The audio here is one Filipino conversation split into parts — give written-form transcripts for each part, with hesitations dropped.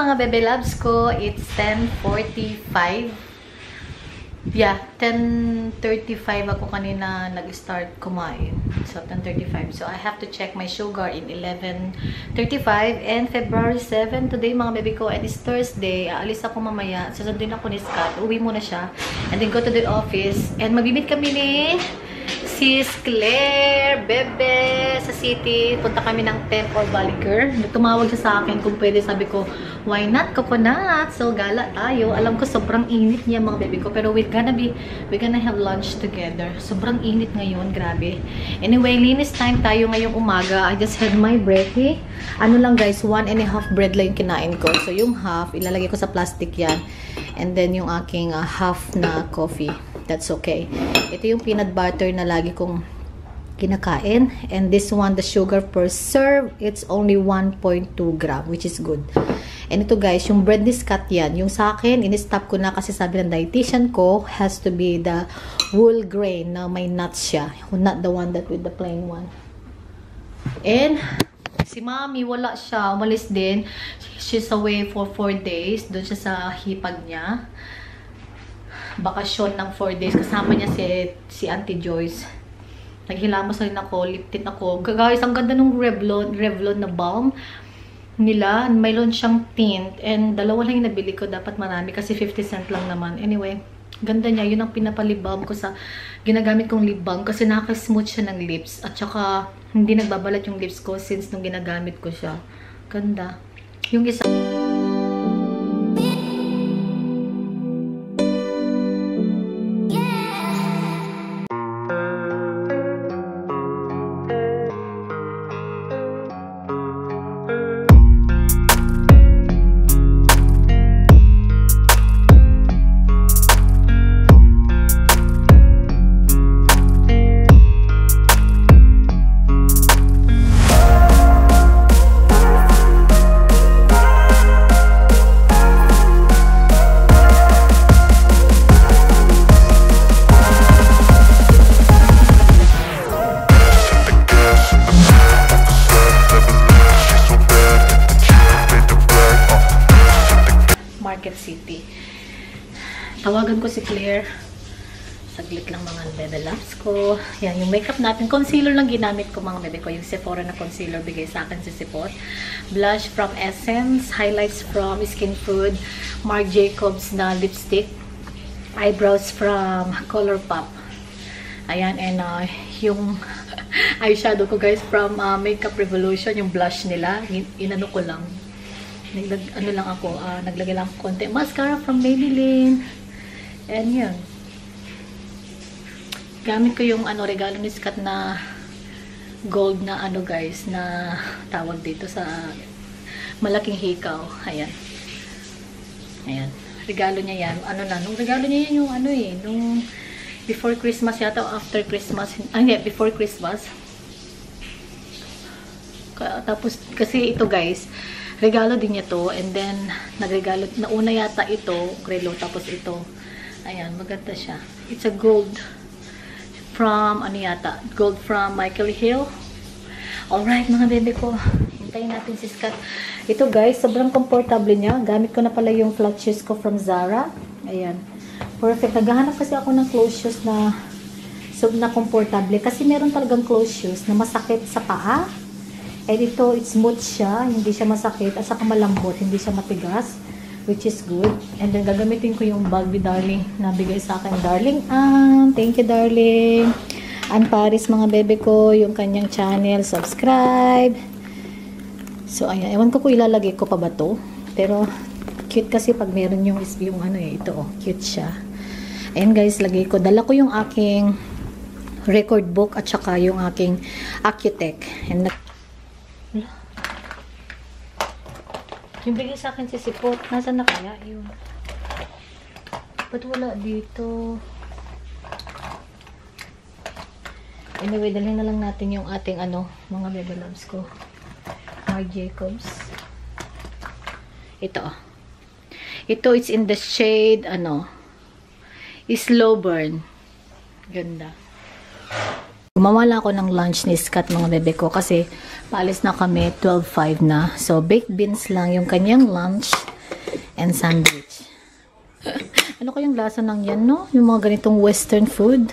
mga bebe loves ko. It's 10:45. Yeah, 10:35 ako kanina nag-start kumain. So, 10:35. So, I have to check my sugar in 11:35. And February 7 today, mga bebe ko. And it's Thursday. Aalis ako mamaya. Susundin ako ni Scott. Uwi muna siya. And then go to the office. And mag-meet kami ni Sis Claire, bebe, sa city. Punta kami ng Temple Valley Girl. Tumawag siya sa akin kung pwede. Sabi ko, why not? Coconut. So, gala tayo. Alam ko, sobrang init niya, mga bebe ko. Pero we're gonna have lunch together. Sobrang init ngayon. Grabe. Anyway, linis time tayo ngayong umaga. I just had my bread. Ano lang, guys, 1.5 bread lang yung kinain ko. So, yung half, ilalagay ko sa plastic yan. And then, yung aking half na coffee. That's okay. Ito yung peanut butter na lagi kong kinakain. And this one, the sugar per serve, it's only 1.2 gram, which is good. And ito guys, yung bread ni Scott yan. Yung sa akin, in-stop ko na kasi sabi ng dietitian ko, has to be the whole grain na may nuts siya. Not the one that with the plain one. And si Mami, wala siya. Umalis din. She's away for 4 days. Doon siya sa hipag niya. Bakasyon ng 4 days. Kasama niya si Auntie Joyce. Naghilamos rin ako, lip tint ako. Guys, ang ganda ng Revlon na balm nila. Mayroon siyang tint. And dalawa lang yung nabili ko. Dapat marami kasi 50 cent lang naman. Anyway, ganda niya. Yun ang pinapalip balm ko sa ginagamit kong lip balm. Kasi nakaka-smooth siya ng lips. At saka, hindi nagbabalat yung lips ko since nung ginagamit ko siya. Ganda. Yung isa... City. Tawagan ko si Claire. Saglit lang mga bebe loves ko. Yan, yung makeup natin. Concealer lang ginamit ko mga bebe ko. Yung Sephora na concealer bigay sa akin si Sipot. Blush from Essence. Highlights from Skin Food. Marc Jacobs na lipstick. Eyebrows from Colourpop. Ayan, and yung eyeshadow ko guys from Makeup Revolution. Yung blush nila. Inano ko lang. Naglagay lang ako konti. Mascara from Maybelline. And yun. Gamit ko yung regalo ni Scott na gold na guys, na tawag dito sa malaking hikaw. Ayan. Ayan. Regalo niya yan. Nung regalo niya yan yung nung before Christmas yata o after Christmas. Before Christmas. Tapos, kasi ito guys, regalo din niya to, and then nagregalo nauna yata ito, relo, tapos ito. Ayan, maganda siya. It's a gold from gold from Michael Hill. Alright mga bebe ko, hintayin natin si Scott. Ito guys, sobrang comfortable niya. Gamit ko na pala yung flat shoes ko from Zara. Ayan, perfect. Naghahanap kasi ako ng closed shoes na comfortable, kasi meron talagang closed shoes na masakit sa paa. And ito, it's smooth siya. Hindi siya masakit. At saka malambot. Hindi siya matigas. Which is good. And then, gagamitin ko yung bag ni Darling na bigay sa akin. Darling, thank you, Darling. Ann Paris, mga bebe ko. Yung kanyang channel. Subscribe. So, ayan. Ewan ko kung ilalagay ko pa ba to. Pero, cute kasi pag meron yung ito, cute siya. Ayan, guys, lagay ko. Dala ko yung aking record book at saka yung aking Accutech. And yung bigay sa akin si Sipot, nasaan na kaya yun? Ba't wala dito? Anyway, dalhin na lang natin yung ating mga bebe loves ko. Marc Jacobs. Ito. Ito, it's in the shade, slow burn. Ganda. Gumawala ako ng lunch ni Scott, mga bebe ko, kasi paalis na kami, 12:05 na. So, baked beans lang yung kanyang lunch. and sandwich. Ano kayang lasa ng yan, no? Yung mga ganitong western food.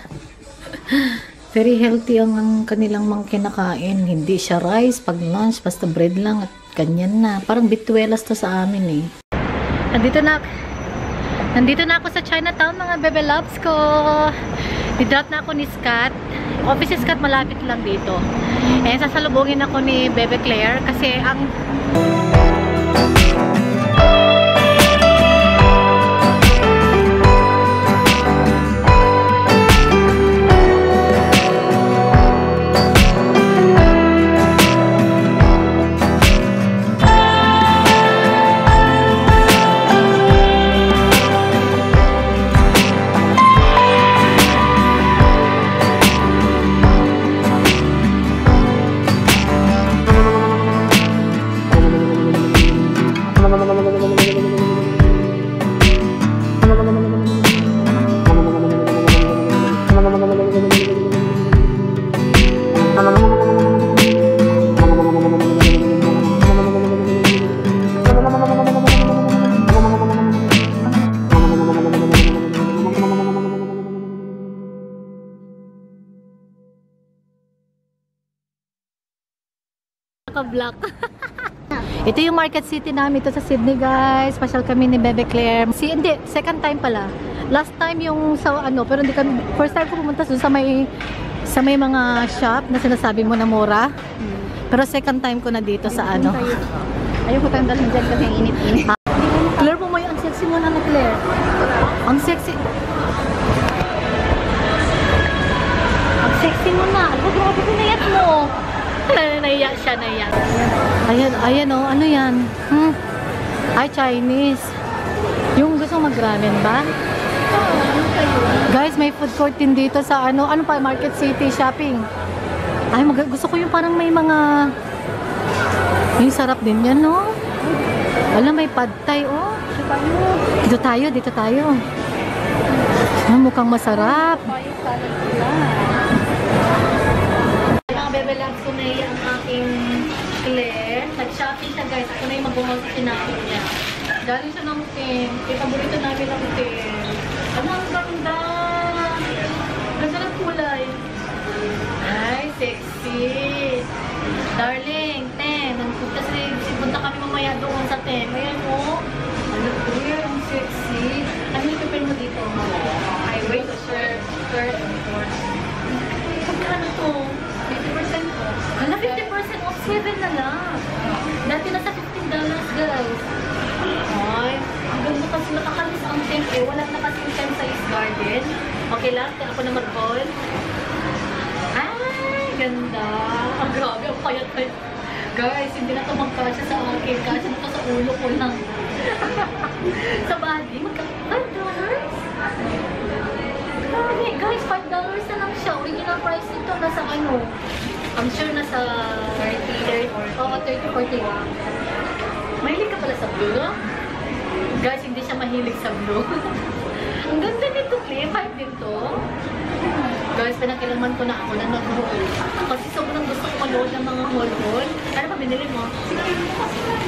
Very healthy ang kanilang mga kinakain. Hindi siya rice, pag lunch, basta bread lang at ganyan na. Parang bituelas to sa amin eh. Nandito na ako sa Chinatown, mga bebe loves ko. Di-drop na ako ni Scott. Office ni Scott malapit lang dito. Eh, sasalubungin ako ni Bebe Claire kasi ang... Naka-block. Ito yung Market City namin ito sa Sydney, guys. Pasyal kami ni Bebe Claire. Hindi, second time pala. Last time yung sa ano, pero hindi kami, first time ko pumunta sa may mga shop na sinasabi mo na mura. Pero second time ko na dito sa ano. Ayoko tayong dalhin dyan kasi ang init-init. Claire mo ang sexy mo na Claire. Ang sexy. Ang sexy mo na. Ano, grabe ko na yan mo. Naiya siya, naiya. Ayan oh, ano yan? Ay, Chinese. Yung gusto mag-ramen ba? Guys, may food court din dito sa ano pa, Market City Shopping. Ay, gusto ko yung parang may mga... Yung sarap din yan, no? Wala, may pad thai, oh. Dito tayo. Mukhang masarap. Bebe loves ko na ang aking Claire. Nag-shopping siya, guys. Ako na yung mag-umag sa sinapin niya. Galing siya ng Tim. Paborito namin ng Tim. Ano ang ganda? Ganda ng kulay. Ay, sexy. Darling, Tim. Punta kami mamaya doon sa Tim. Ayan mo. Ano, Claire? Ang sexy. Ano yung pipil mo dito? I wait to shirt and shorts. Pagkano to? 50% off. Hala, 50% off, 7 na lang. Dati nasa $15, guys. Ay, ang ganda kasi nakakalis ang temp eh. Wala na kasi yung 10 size garden. Okay lang, kaya ako na mag-haul. Ay, ganda. Ang grabe, ang payat-payat. Guys, hindi na ito magkasya sa akin. Kasya na ito sa ulo ko lang. Sa body, $5? Okay, guys, $5 na lang siya. Original price nito nasa ano? I'm sure nasa 30 or 40. Mahilig ka pala sa blue, no? Guys, hindi siya mahilig sa blue. Ang ganda nito, Clay. 5 din to. Guys, pinakilaman ko na ako na nag-haul. Kasi sobrang gusto ko manood ng mga haul-haul. Ano ba binili mo?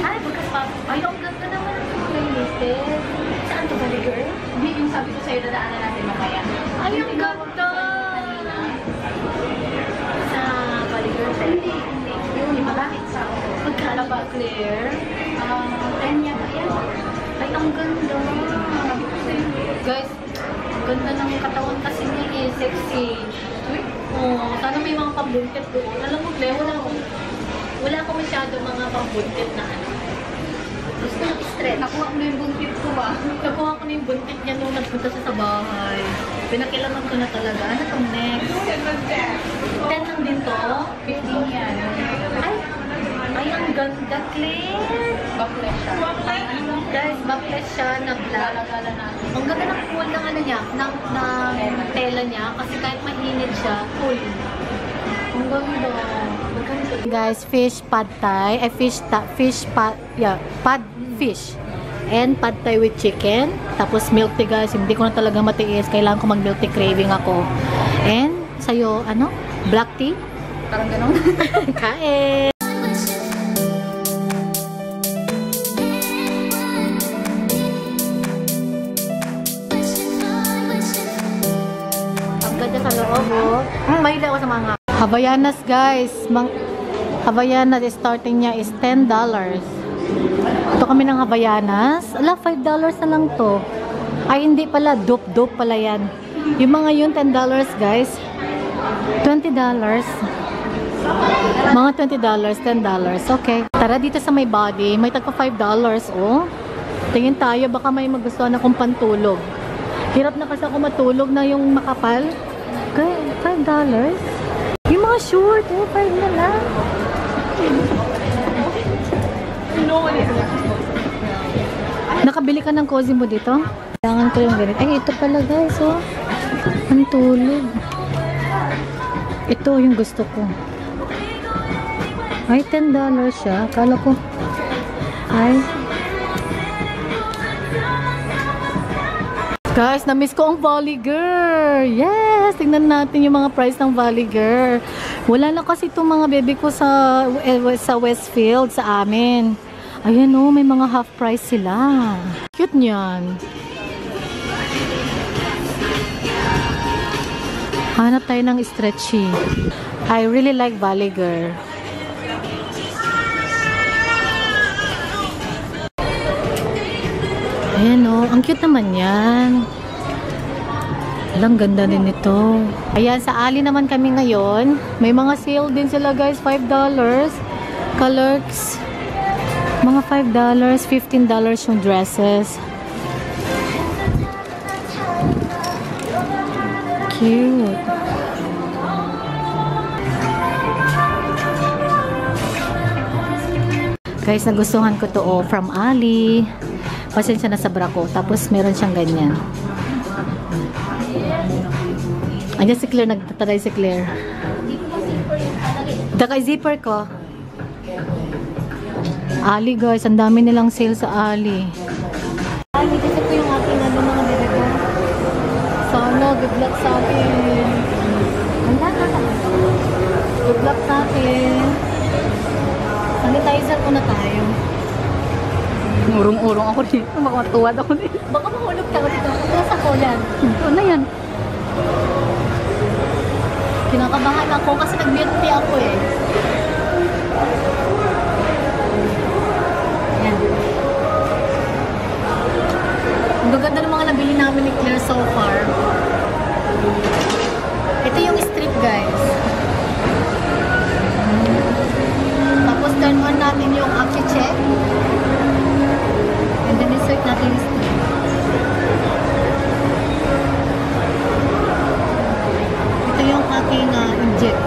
Ay, bukas pa. Ay, ang ganda naman ito. May listed. Saan to, Bali Girl? Hindi, yung sabi ko sa'yo, dadaanan natin mamaya. Ay, ang ganda! Sa Bali Girl, Hindi. Yung malapit sa magkano ba, Claire? 10 yata yan. Ay, ang ganda! Guys, ganda ng katawan kasi niya eh. Sexy. Oh, sana may mga pambuntit doon. Alam mo, Claire, wala ko masyado mga pambuntit na ano. Gusto ng stretch. Nakuha ko na yung buntit ko ba? Nakuha ko na yung buntit niya nung nagpunta siya sa bahay. Pinakilaman ko na talaga. Ano itong next? 10 lang din to? 15 yan. Ay, ang ganda, Claire. Backless siya. Guys, backless siya na black. Ang ganda ng cool ng ano niya, ng tela niya. Kasi kahit mainit siya, cool. Ang ganda. Guys, fish pad thai. Pad fish. And pad thai with chicken. Tapos milk tea, guys. Hindi ko na talaga matiis. Kailangan ko mag milk tea, craving ako. And sa'yo, ano? Black tea? Parang ganun. Kain! buhok. Mahilig ako sa mga Havaianas, guys. Havaianas starting niya is $10. Ito kami ng Havaianas. Ala, $5 na lang to. Ay, hindi pala. Dope pala yan. Yung mga yun, $10, guys. $20. Mga $20, $10. Okay. Tara dito sa may body. May tagpa $5. Oh. Tingin tayo. Baka may magustuhan akong pantulog. Hirap na kasi ako matulog na yung makapal. Okay, $5. Yung mga short. Oh, $5 na lang. Nakabili ka ng cozy mo dito? Kailangan ko yung ganito. Ay, ito pala guys, oh. Ang tulog. Ito yung gusto ko. Ay, $10 siya. Akala ko. Ay. Guys, na-miss ko ang Volliger. Yes! Tingnan natin yung mga price ng Volliger. Wala na kasi itong mga baby ko sa Westfield, sa amin. Ayan o, may mga half price sila. Cute niyan. Hanap tayo ng stretchy. I really like Volliger. Ayan o, ang cute naman yan. Alang ganda din ito. Ayan, sa Ali naman kami ngayon. May mga sale din sila guys, $5. Colors, mga $5, $15 yung dresses. Cute. Guys, nagustuhan ko to from Ali. Pasensya na sa bra ko. Tapos meron siyang ganyan. Andiyan si Claire, nagtataray si Claire. Daka zipper ko. Ali guys, ang dami nilang sale sa Ali. Ali, kasi ko yung aking mga bebe ko. Sana, good luck sa akin. Wala na ka. Good luck sa akin. Sanitizer ko na tayo. Urong-urong ako dito. Makamatuwad ako dito. Baka mahulog ka dito. Atras ako yan. Ito na yan. Kinakabahan ako kasi nag-beauty ako eh. Yan. Ang gaganda ng mga nabili namin ni Claire so far. Ito yung strip guys. Tapos turn on natin yung Accu-Check. And then insert natin yung strip. Ito yung aking inject.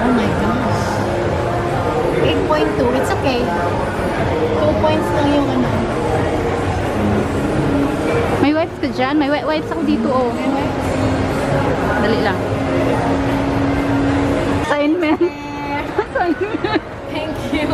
Oh my gosh. 8.2. It's okay. 2 points lang yung ano. May wipes ka dyan? May wipes ako dito, oh. May wipes. Dali lang. Assignment. Assignment. Thank you.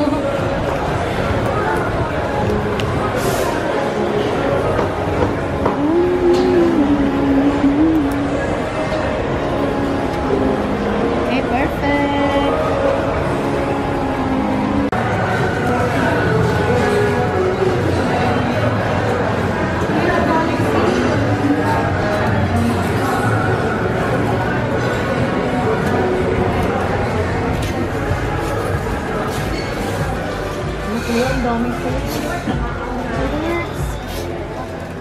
Okay, perfect. Ang dami ko.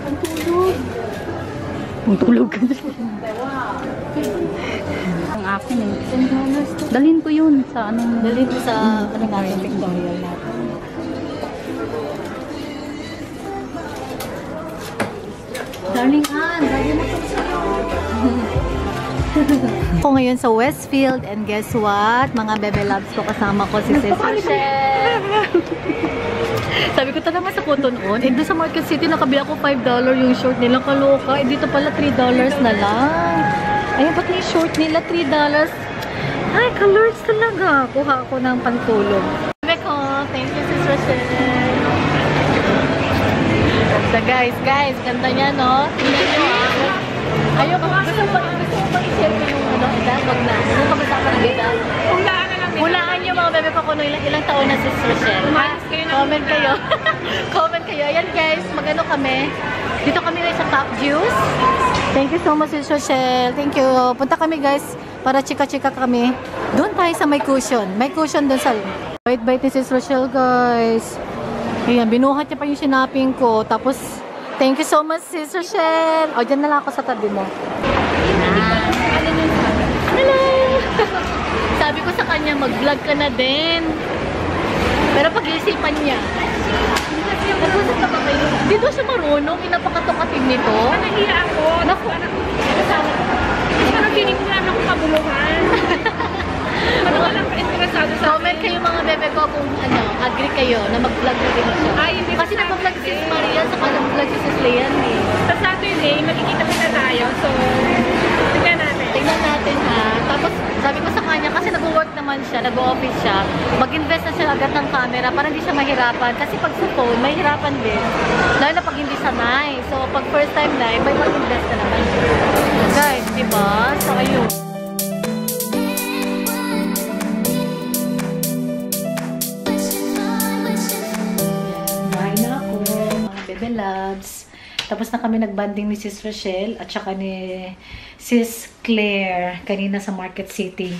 Ang tulog. Ang tulog ka dyan. Ang akin eh. Dalhin ko yun sa anong... Dali ko sa ano natin, pictorial natin. Darling Ann, lagi mo ito sa'yo. Ako ngayon sa Westfield and guess what? Mga bebe loves ko, kasama ko si Sis Rochelle. Sabi ko talaga sa Cotton On. Eh, doon sa Market City, nakabila ko $5 yung short nila. Kaloka. Eh, dito pala $3 na lang. Ayun, pati yung short nila $3. Ay, colors talaga. Kuha ako ng pantulog. Sabi ko, thank you Sis Rochelle. Ganda guys. Ganda niya, no? Tingnan nyo, ah. Ayoko. Gusto wag na. Ano ka masama ng edad? Hulaan na lang. Hulaan nyo mga bebe ko kung ilang taon na si Rochelle. Umalis kayo ng Comment kayo. Comment kayo. Ayan guys, magano kami. Dito kami ngayon sa Top Juice. Thank you so much, Sis Rochelle. Thank you. Punta kami guys para chika-chika kami. Doon tayo sa may cushion. May cushion doon sa... Bait-bait ni Sis Rochelle guys. Ayan, binuhat niya pa yung sinaping ko. Tapos, thank you so much, Sis Rochelle. O, dyan na lang ako sa tabi mo. Hello! Sabi ko sa kanya, mag-vlog ka na din. Pero pag-iisipan niya. Nag-usap na ba kayo? Hindi daw siya marunong. Inapakatukatin nito. Nahiya ako. Naku. Parang feeling ko namin akong kabuluhan. Ano ka lang ka-interesado sa Comment kayo mga bebe ko kung ano, agree kayo na mag-vlog na din siya. Ay, hindi Kasi nag-vlog si Maria, saka nag-vlog si Sis Leanne eh. Sa Saturday, magkikita-kita tayo. So, tignan natin. Tingnan natin ha. Tapos sabi ko sa kanya, kasi nag-work naman siya, nag-office siya, mag-invest na siya agad ng camera para hindi siya mahirapan. Kasi pag sa phone, mahirapan din. Lalo na pag hindi sanay. So pag first time live, may mag-invest na naman siya. Guys, diba? So ayun. Bahay na ako, mga bebe loves. Tapos na kami nagbanding ni Sis Rochelle at saka ni Sis Claire kanina sa Market City.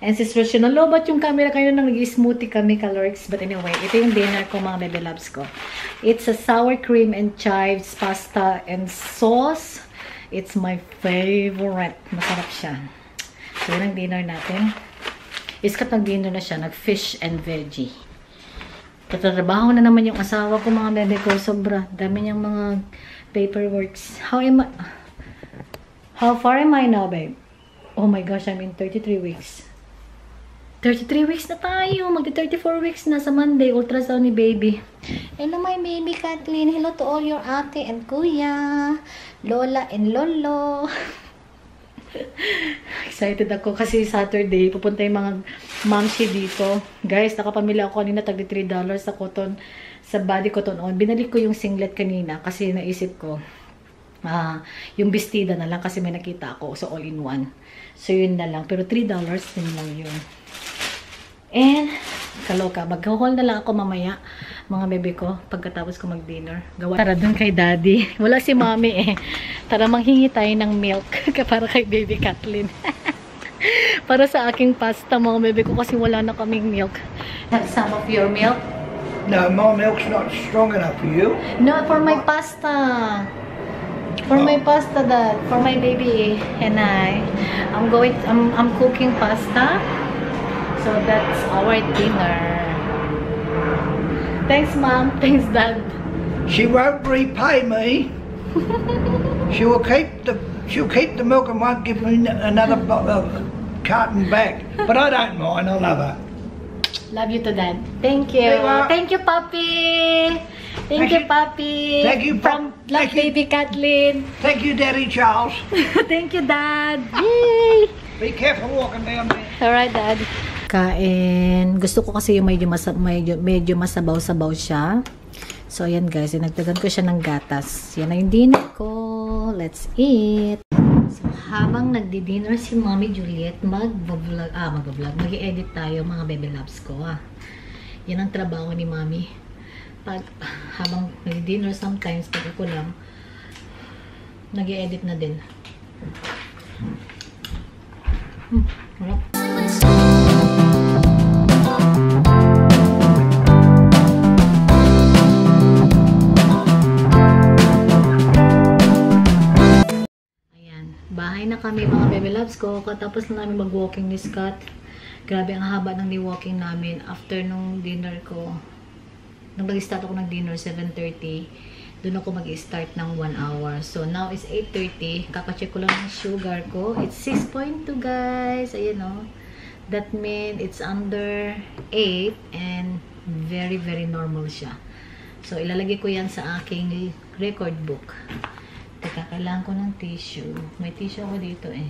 And Sis Rochelle, nalobat yung camera kayo nang nag-smoothie kami kalorks. But anyway, ito yung dinner ko mga bebe loves ko. It's a sour cream and chives pasta and sauce. It's my favorite. Masarap siya. So yun ang dinner natin. Iskat nag-dinner na siya, nag-fish and veggie. Tatrabaho na naman yung asawa ko mga bebe ko. Sobra. Dami niyang mga paperworks. How far am I now, babe? Oh my gosh, I'm in 33 weeks. 33 weeks na tayo. Magti-34 weeks na sa Monday. Ultrasound ni baby. Hello, my baby Kathleen. Hello to all your ate and kuya. Lola and lolo. Excited ako kasi Saturday pupunta yung mga mamsi dito. Guys, nakapamili ako kanina tagdi $3 sa cotton, sa body cotton on. Binalik ko yung singlet kanina kasi naisip ko yung bestida na lang kasi may nakita ako. So all in one. So yun na lang. Pero $3 din lang yun. And kaloka, mag-haul na lang ako mamaya mga bebe ko pagkatapos ko mag-dinner. Tara dun kay daddy. Wala si mommy eh. Tara manghingi tayo ng milk para kay baby Kathleen. Para sa aking pasta mga bebe ko kasi wala na kaming milk. Have some of your milk? No, my milk's not strong enough for you. No, for my pasta. For my pasta, Dad. For my baby and I'm cooking pasta. So that's our dinner. Thanks, Mom. Thanks, Dad. She won't repay me. She'll keep the milk and won't give me another carton back. But I don't mind. I love her. Love you to Dad. Thank you. Thank you, Papi. Thank you, Papi. Thank you, from Love thank you. Baby Kathleen. Thank you, Daddy Charles. Thank you, Dad. Yay! Be careful walking down there. Alright, Dad. Kain. Gusto ko kasi yung medyo masabaw-sabaw siya. So, ayan guys. Nagtagan ko siya ng gatas. Yan na yung dinner ko. Let's eat. So, habang nagdi-dinner si Mommy Juliet, mag-vlog, mag-edit tayo mga baby loves ko. Yan ang trabaho ni Mommy. Habang nagdi-dinner sometimes, pag ako lang, nag-edit na din. Harap. Bahay na kami mga baby loves ko. Katapos na namin mag-walking ni Scott. Grabe ang haba ng ni-walking namin. After nung dinner ko, nung mag-start ako ng dinner, 7:30, doon ako mag-start ng 1 hour. So now is 8:30. Kaka-check ko lang yung sugar ko. It's 6.2 guys. Ayan o. That means it's under 8 and very very normal siya. So ilalagay ko yan sa aking record book. Teka, kailangan ko ng tissue. May tissue ako dito eh.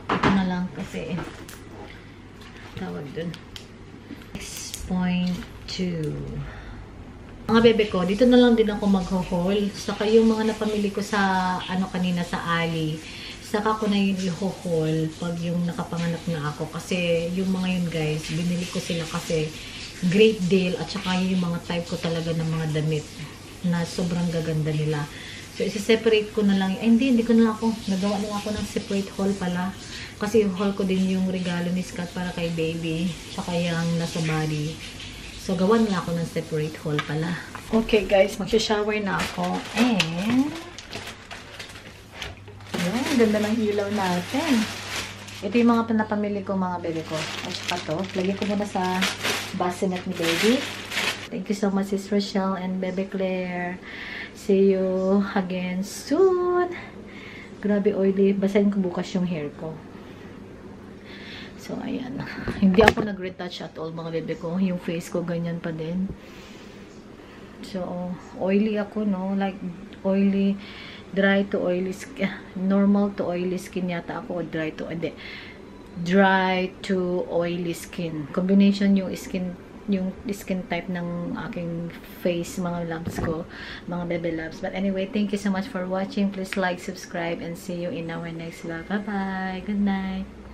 Ito na lang kasi tawag dun. 6.2. Mga bebe ko, dito na lang din ako mag-haul. Saka yung mga napamili ko sa, kanina sa Ali. saka ko na yun i-haul pag yung nakapanganak na ako. Kasi yung mga yun guys, binili ko sila kasi great deal at saka yung mga type ko talaga ng mga damit na sobrang gaganda nila. So, isi-separate ko na lang. Ay, hindi ko na lang ako. Nagawa na lang ako ng separate haul pala. Kasi yung haul ko din yung regalo ni Scott para kay baby. Tsaka yung nasa body. So, gawa na lang ako ng separate haul pala. Okay guys, magsha-shower na ako. And, yan, ganda ng ilaw natin. Ito yung mga pinapamili ko, mga bebe ko. At saka to, lagyan ko muna sa bassinet ni baby. Thank you so much, Sis Rochelle and Bebe Claire. See you again soon. Grabe oily. Basahin ko bukas yung hair ko. So, ayan. Hindi ako nag-retouch at all, mga bebe ko. Yung face ko, ganyan pa din. So, oily ako, no? Like, oily, dry to oily skin. Normal to oily skin yata ako. Dry to, hindi. Dry to oily skin. Combination yung skin type ng aking face, mga loves ko, mga bebe loves. But anyway, thank you so much for watching. Please like, subscribe, and see you in our next vlog. Bye-bye. Good night.